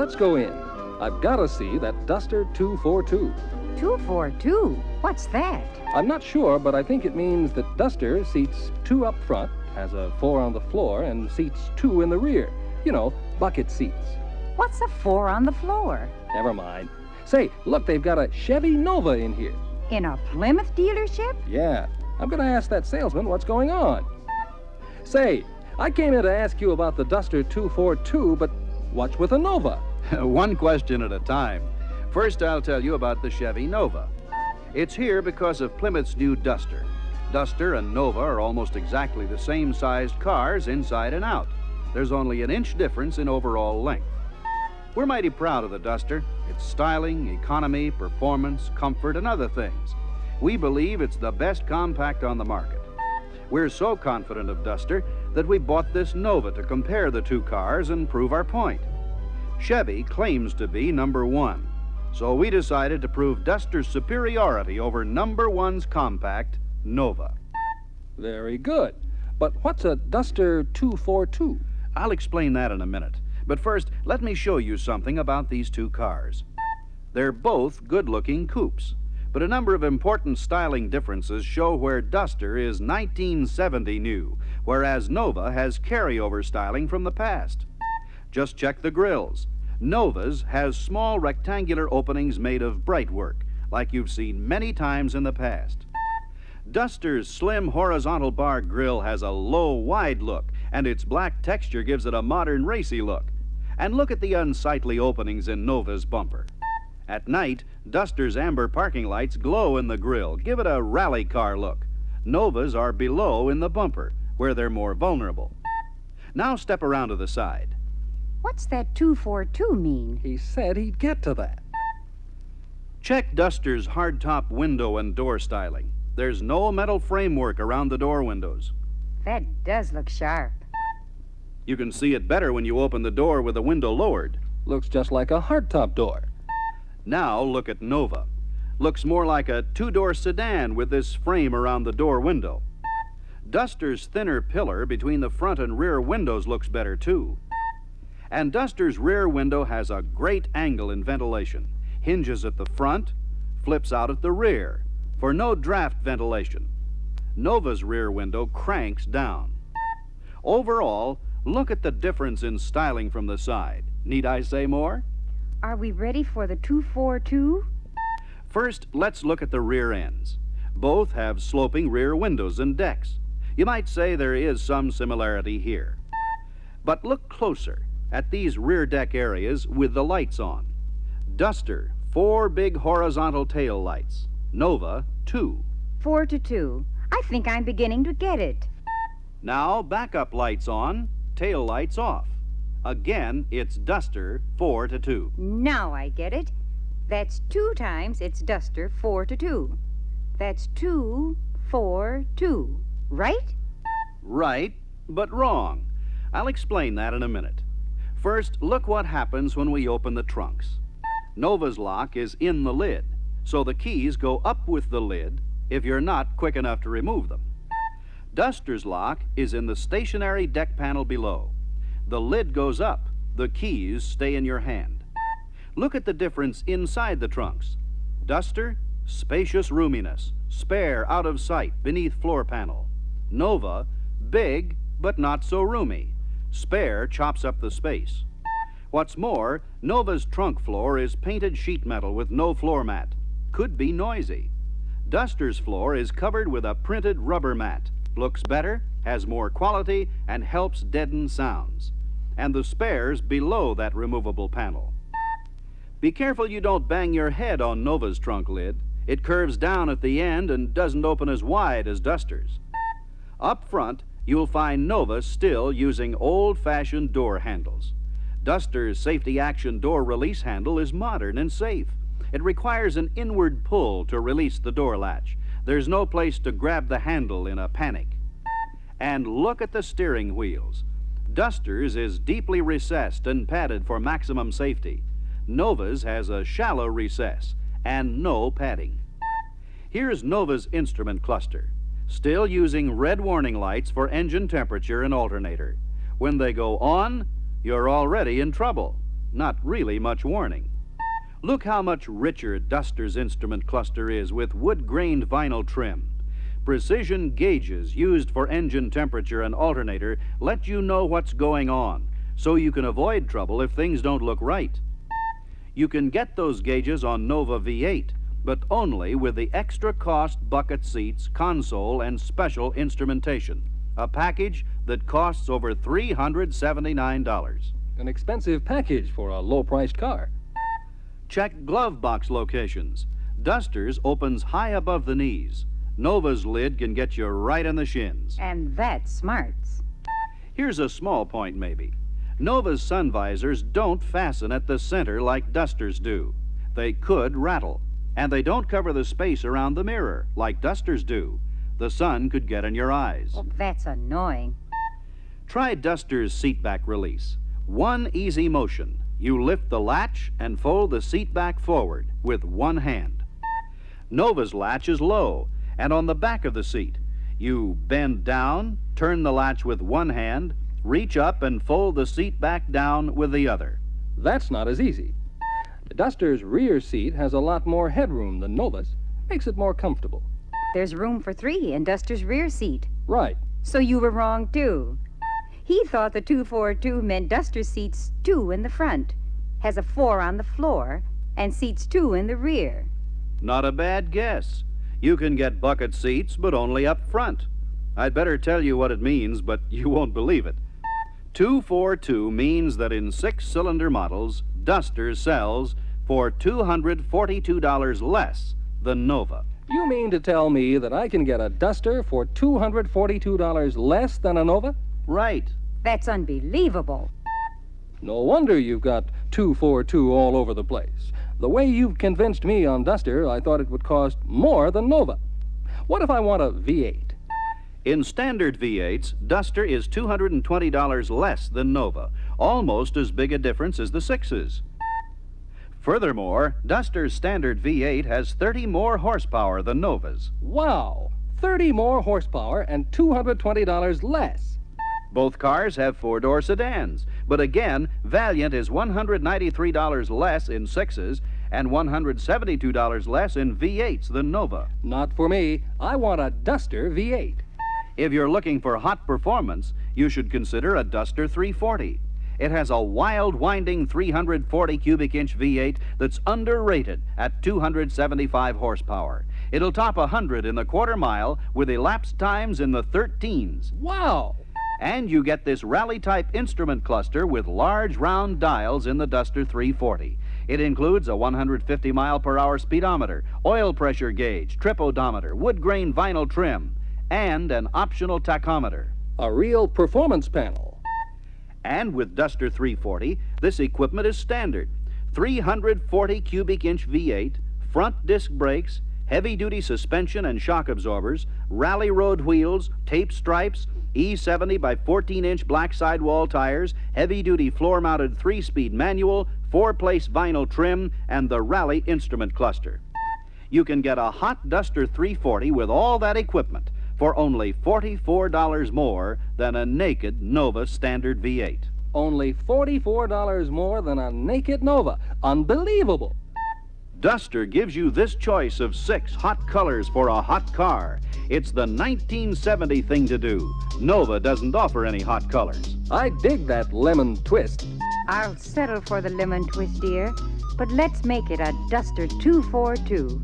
let's go in. I've got to see that Duster 242. 242? What's that? I'm not sure, but I think it means that Duster seats 2 up front, has a 4 on the floor, and seats 2 in the rear. You know, bucket seats. What's a 4 on the floor? Never mind. Say, look, they've got a Chevy Nova in here. In a Plymouth dealership? Yeah. I'm going to ask that salesman what's going on. Say, I came in to ask you about the Duster 242, but what's with a Nova? One question at a time. First, I'll tell you about the Chevy Nova. It's here because of Plymouth's new Duster. Duster and Nova are almost exactly the same sized cars inside and out. There's only an inch difference in overall length. We're mighty proud of the Duster. Its styling, economy, performance, comfort, and other things. We believe it's the best compact on the market. We're so confident of Duster that we bought this Nova to compare the two cars and prove our point. Chevy claims to be #1, so we decided to prove Duster's superiority over #1's compact, Nova. Very good. But what's a Duster 242? I'll explain that in a minute. But first, let me show you something about these two cars. They're both good-looking coupes, but a number of important styling differences show where Duster is 1970 new, whereas Nova has carryover styling from the past. Just check the grills. Nova's has small rectangular openings made of bright work, like you've seen many times in the past. Duster's slim horizontal bar grille has a low, wide look, and its black texture gives it a modern, racy look. And look at the unsightly openings in Nova's bumper. At night, Duster's amber parking lights glow in the grille, give it a rally car look. Nova's are below in the bumper, where they're more vulnerable. Now step around to the side. What's that 242 mean? He said he'd get to that. Check Duster's hardtop window and door styling. There's no metal framework around the door windows. That does look sharp. You can see it better when you open the door with the window lowered. Looks just like a hardtop door. Now look at Nova. Looks more like a 2-door sedan with this frame around the door window. Duster's thinner pillar between the front and rear windows looks better too. And Duster's rear window has a great angle in ventilation. Hinges at the front, flips out at the rear for no draft ventilation. Nova's rear window cranks down. Overall, look at the difference in styling from the side. Need I say more? Are we ready for the 242? First, let's look at the rear ends. Both have sloping rear windows and decks. You might say there is some similarity here. But look closer at these rear deck areas with the lights on. Duster, 4 big horizontal tail lights. Nova, 2. 4 to 2. I think I'm beginning to get it. Now backup lights on, tail lights off. Again, it's Duster, 4 to 2. Now I get it. That's 2 times its Duster 4 to 2. That's 2, 4, 2. Right? Right, but wrong. I'll explain that in a minute. First, look what happens when we open the trunks. Nova's lock is in the lid, so the keys go up with the lid if you're not quick enough to remove them. Duster's lock is in the stationary deck panel below. The lid goes up, the keys stay in your hand. Look at the difference inside the trunks. Duster, spacious roominess, spare out of sight beneath floor panel. Nova, big but not so roomy. Spare chops up the space. What's more, Nova's trunk floor is painted sheet metal with no floor mat. Could be noisy. Duster's floor is covered with a printed rubber mat. Looks better, has more quality, and helps deaden sounds. And the spare's below that removable panel. Be careful you don't bang your head on Nova's trunk lid. It curves down at the end and doesn't open as wide as Duster's. Up front, you'll find Nova still using old-fashioned door handles. Duster's safety action door release handle is modern and safe. It requires an inward pull to release the door latch. There's no place to grab the handle in a panic. And look at the steering wheels. Duster's is deeply recessed and padded for maximum safety. Nova's has a shallow recess and no padding. Here's Nova's instrument cluster, still using red warning lights for engine temperature and alternator. When they go on, you're already in trouble. not really much warning. Look how much richer Duster's instrument cluster is with wood-grained vinyl trim. Precision gauges used for engine temperature and alternator let you know what's going on, so you can avoid trouble if things don't look right. You can get those gauges on Nova V8, but only with the extra cost bucket seats, console, and special instrumentation. A package that costs over $379. An expensive package for a low-priced car. Check glove box locations. Duster's opens high above the knees. Nova's lid can get you right in the shins. And that's smarts. Here's a small point, maybe. Nova's sun visors don't fasten at the center like Duster's do. They could rattle. And they don't cover the space around the mirror like Duster's do. The sun could get in your eyes. Oh, that's annoying. Try Duster's seat back release. One easy motion. You lift the latch and fold the seat back forward with one hand. Nova's latch is low and on the back of the seat. You bend down, turn the latch with one hand, reach up and fold the seat back down with the other. That's not as easy. Duster's rear seat has a lot more headroom than Nova's. Makes it more comfortable. There's room for 3 in Duster's rear seat. Right. So you were wrong, too. He thought the 242 meant Duster seats 2 in the front, has a 4 on the floor, and seats 2 in the rear. Not a bad guess. You can get bucket seats, but only up front. I'd better tell you what it means, but you won't believe it. 242 means that in 6-cylinder models, Duster sells for $242 less than Nova. You mean to tell me that I can get a Duster for $242 less than a Nova? Right. That's unbelievable. No wonder you've got 242 all over the place. The way you've convinced me on Duster, I thought it would cost more than Nova. What if I want a V8? In standard V8s, Duster is $220 less than Nova, almost as big a difference as the 6s. Furthermore, Duster's standard V8 has 30 more horsepower than Nova's. Wow! 30 more horsepower and $220 less. Both cars have 4-door sedans, but again, Valiant is $193 less in 6s and $172 less in V8s than Nova. Not for me. I want a Duster V8. If you're looking for hot performance, you should consider a Duster 340. It has a wild, winding 340 cubic inch V8 that's underrated at 275 horsepower. It'll top 100 in the quarter mile with elapsed times in the 13s. Wow! And you get this rally-type instrument cluster with large round dials in the Duster 340. It includes a 150-mile-per-hour speedometer, oil pressure gauge, trip odometer, wood-grain vinyl trim, and an optional tachometer. A real performance panel. And with Duster 340, this equipment is standard. 340 cubic inch V8, front disc brakes, heavy-duty suspension and shock absorbers, rally road wheels, tape stripes, E70 by 14-inch black sidewall tires, heavy-duty floor-mounted 3-speed manual, 4-place vinyl trim, and the Rally instrument cluster. You can get a hot Duster 340 with all that equipment for only $44 more than a naked Nova standard V8. Only $44 more than a naked Nova. Unbelievable! Duster gives you this choice of 6 hot colors for a hot car. It's the 1970 thing to do. Nova doesn't offer any hot colors. I dig that lemon twist. I'll settle for the lemon twist, dear, but let's make it a Duster 242.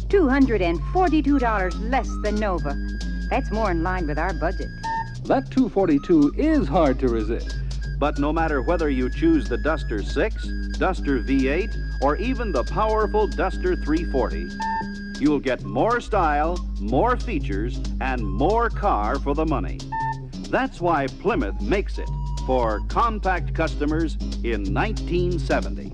$242 less than Nova. That's more in line with our budget. That 242 is hard to resist. But no matter whether you choose the Duster 6, Duster V8, or even the powerful Duster 340, you'll get more style, more features, and more car for the money. That's why Plymouth makes it for compact customers in 1970.